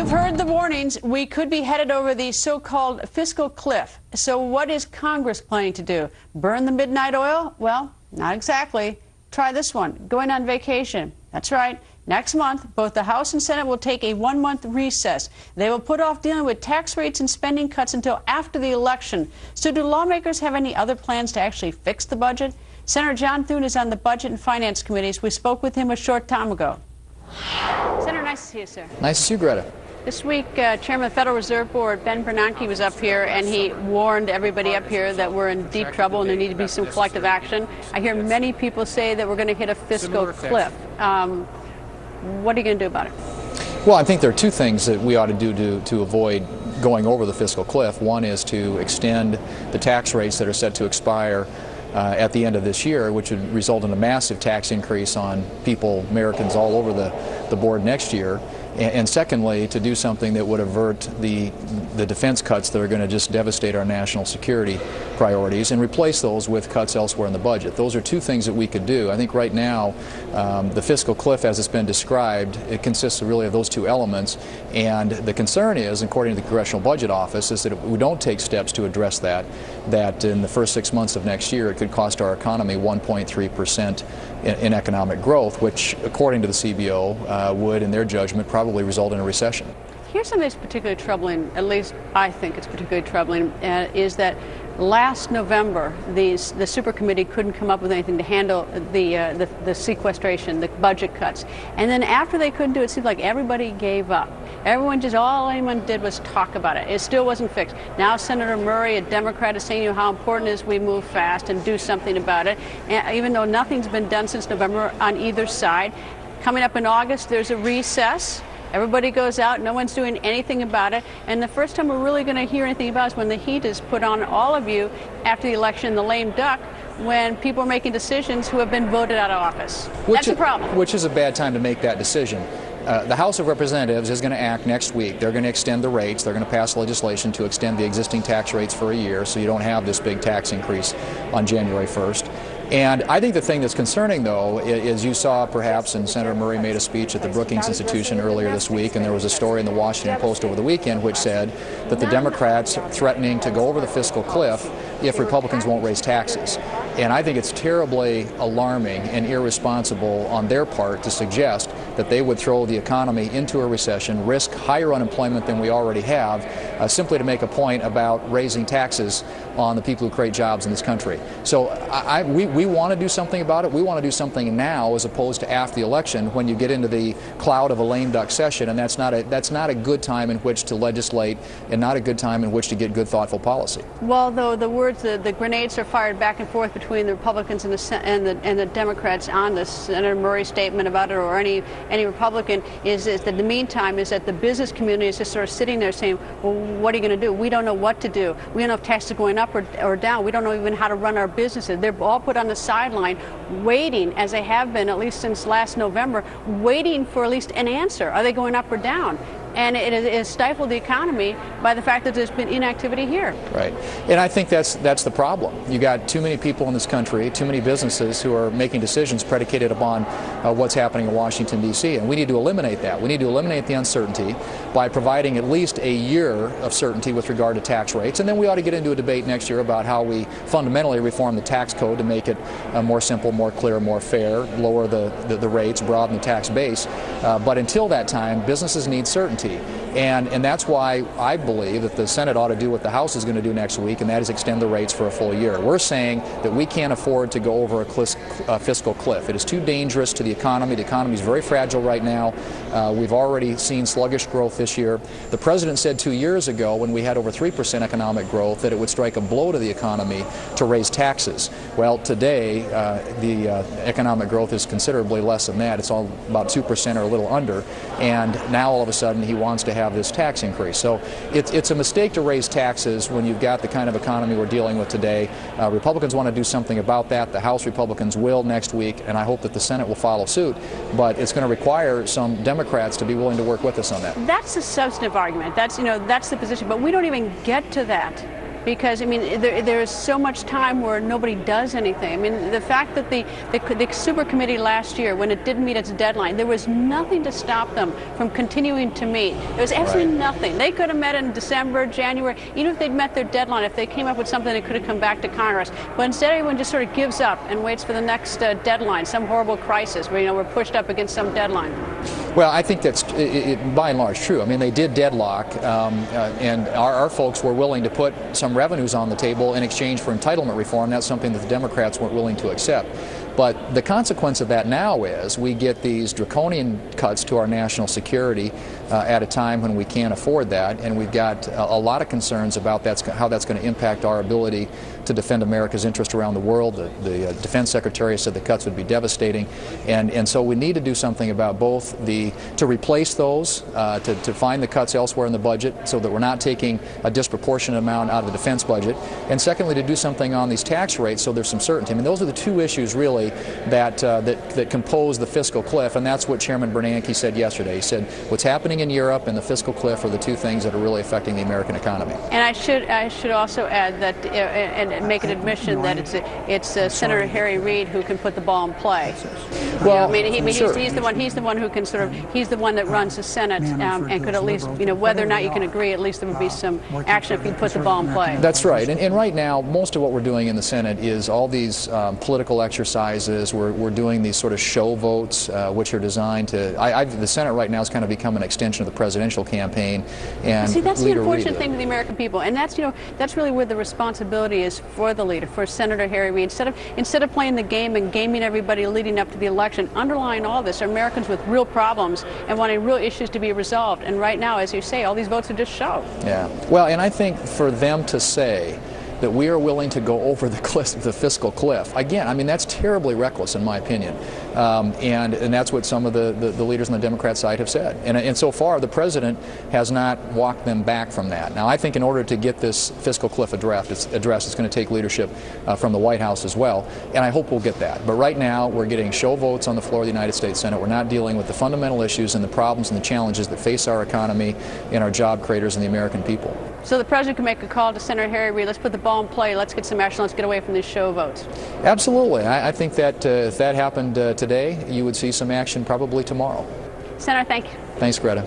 You've heard the warnings. We could be headed over the so-called fiscal cliff. So what is Congress planning to do? Burn the midnight oil? Well, not exactly. Try this one. Going on vacation. That's right. Next month, both the House and Senate will take a one-month recess. They will put off dealing with tax rates and spending cuts until after the election. So do lawmakers have any other plans to actually fix the budget? Senator John Thune is on the Budget and Finance Committees. We spoke with him a short time ago. Senator, nice to see you, sir. Nice to see you, Greta. This week, Chairman of the Federal Reserve Board, Ben Bernanke, was up here, and he warned everybody up here that we're in deep trouble and there need to be some collective action. I hear many people say that we're going to hit a fiscal cliff. What are you going to do about it? Well, I think there are two things that we ought to do to avoid going over the fiscal cliff. One is to extend the tax rates that are set to expire at the end of this year, which would result in a massive tax increase on people, Americans all over the board next year. And secondly, to do something that would avert the defense cuts that are going to just devastate our national security priorities and replace those with cuts elsewhere in the budget. Those are two things that we could do. I think right now the fiscal cliff, as it's been described, it consists really of those two elements. And the concern is, according to the Congressional Budget Office, is that if we don't take steps to address that in the first 6 months of next year it could cost our economy 1.3% in economic growth, which, according to the CBO, would, in their judgment, probably result in a recession. Here's something that's particularly troubling, at least I think it's particularly troubling, is that last November the super committee couldn't come up with anything to handle the sequestration, the budget cuts. And then after they couldn't do it, it seemed like everybody gave up. All anyone did was talk about it. It still wasn't fixed. Now Senator Murray, a Democrat, is saying how important it is we move fast and do something about it, and even though nothing's been done since November on either side. Coming up in August, there's a recess. Everybody goes out. No one's doing anything about it. And the first time we're really going to hear anything about it is when the heat is put on all of you after the election, the lame duck, when people are making decisions who have been voted out of office. That's the problem. Which is a bad time to make that decision. The House of Representatives is going to act next week. They're going to extend the rates. They're going to pass legislation to extend the existing tax rates for a year so you don't have this big tax increase on January 1st. And I think the thing that's concerning, though, is you saw perhaps, and Senator Murray made a speech at the Brookings Institution earlier this week, and there was a story in the Washington Post over the weekend which said that the Democrats are threatening to go over the fiscal cliff if Republicans won't raise taxes. And I think it's terribly alarming and irresponsible on their part to suggest that they would throw the economy into a recession, risk higher unemployment than we already have, simply to make a point about raising taxes on the people who create jobs in this country. So we want to do something about it. We want to do something now as opposed to after the election when you get into the cloud of a lame duck session, and that's not a good time in which to legislate and not a good time in which to get good, thoughtful policy. Well, though the grenades are fired back and forth between the Republicans and the Democrats on the Senator Murray statement about it, or any Republican, is that in the meantime is that the business community is just sort of sitting there saying, well, what are you going to do? We don't know what to do. We don't know if taxes are going up or down. We don't know even how to run our businesses. They're all put on the sideline waiting, as they have been at least since last November, waiting for at least an answer. Are they going up or down? And it has stifled the economy by the fact that there's been inactivity here. Right. And I think that's the problem. You got too many people in this country, too many businesses who are making decisions predicated upon what's happening in Washington, D.C. And we need to eliminate that. We need to eliminate the uncertainty by providing at least a year of certainty with regard to tax rates. And then we ought to get into a debate next year about how we fundamentally reform the tax code to make it more simple, more clear, more fair, lower the rates, broaden the tax base. But until that time, businesses need certainty. And that's why I believe that the Senate ought to do what the House is going to do next week, and that is extend the rates for a full year. We're saying that we can't afford to go over a fiscal cliff. It is too dangerous to the economy. The economy is very fragile right now. We've already seen sluggish growth this year. The President said 2 years ago, when we had over 3% economic growth, that it would strike a blow to the economy to raise taxes. Well, today the economic growth is considerably less than that. It's all about 2% or a little under, and now all of a sudden he wants to have this tax increase. So it's a mistake to raise taxes when you've got the kind of economy we're dealing with today. Republicans want to do something about that. The House Republicans will next week, and I hope that the Senate will follow suit. But it's going to require some Democrats to be willing to work with us on that. That's a substantive argument. That's the position. But we don't even get to that because I mean there is so much time where nobody does anything. I mean the fact that the super committee last year, when it didn't meet its deadline, there was nothing to stop them from continuing to meet. There was absolutely nothing. They could have met in December, January, even if they'd met their deadline, if they came up with something that could have come back to Congress. But instead everyone just sort of gives up and waits for the next deadline, some horrible crisis where we're pushed up against some deadline. Well, I think that's by and large true. I mean, they did deadlock, and our folks were willing to put some revenues on the table in exchange for entitlement reform. That's something that the Democrats weren't willing to accept. But the consequence of that now is we get these draconian cuts to our national security at a time when we can't afford that, and we've got a lot of concerns about how that's going to impact our ability to defend America's interest around the world. The Defense Secretary said the cuts would be devastating, and so we need to do something about both to replace those, to find the cuts elsewhere in the budget so that we're not taking a disproportionate amount out of the defense budget, and secondly to do something on these tax rates so there's some certainty. I mean, those are the two issues really that compose the fiscal cliff, and that's what Chairman Bernanke said yesterday. He said what's happening in Europe and the fiscal cliff are the two things that are really affecting the American economy. And I should also add that and make an admission that it's Senator Harry Reid who can put the ball in play. Well, I mean, sure. he's the one who can he's the one that runs the Senate and could at least, whether or not you can agree, at least there would be some action if he put the ball in play. That's right. And right now, most of what we're doing in the Senate is all these political exercises. We're doing these sort of show votes, which are designed to. The Senate right now has kind of become an extension of the presidential campaign. And see, that's the unfortunate thing with the American people, and that's really where the responsibility is for the leader, for Senator Harry Reid. Instead of playing the game and gaming everybody leading up to the election, underlying all this are Americans with real problems and wanting real issues to be resolved. And right now, as you say, all these votes are just show. Yeah. Well, and I think for them to say that we are willing to go over the fiscal cliff. Again, I mean, that's terribly reckless in my opinion. And that's what some of the leaders on the Democrat side have said. And so far, the president has not walked them back from that. Now, I think in order to get this fiscal cliff addressed, it's going to take leadership from the White House as well. And I hope we'll get that. But right now, we're getting show votes on the floor of the United States Senate. We're not dealing with the fundamental issues and the problems and the challenges that face our economy and our job creators and the American people. So the president can make a call to Senator Harry Reid. Let's put the ball in play. Let's get some action. Let's get away from these show votes. Absolutely. I think that if that happened today, you would see some action probably tomorrow. Senator, thank you. Thanks, Greta.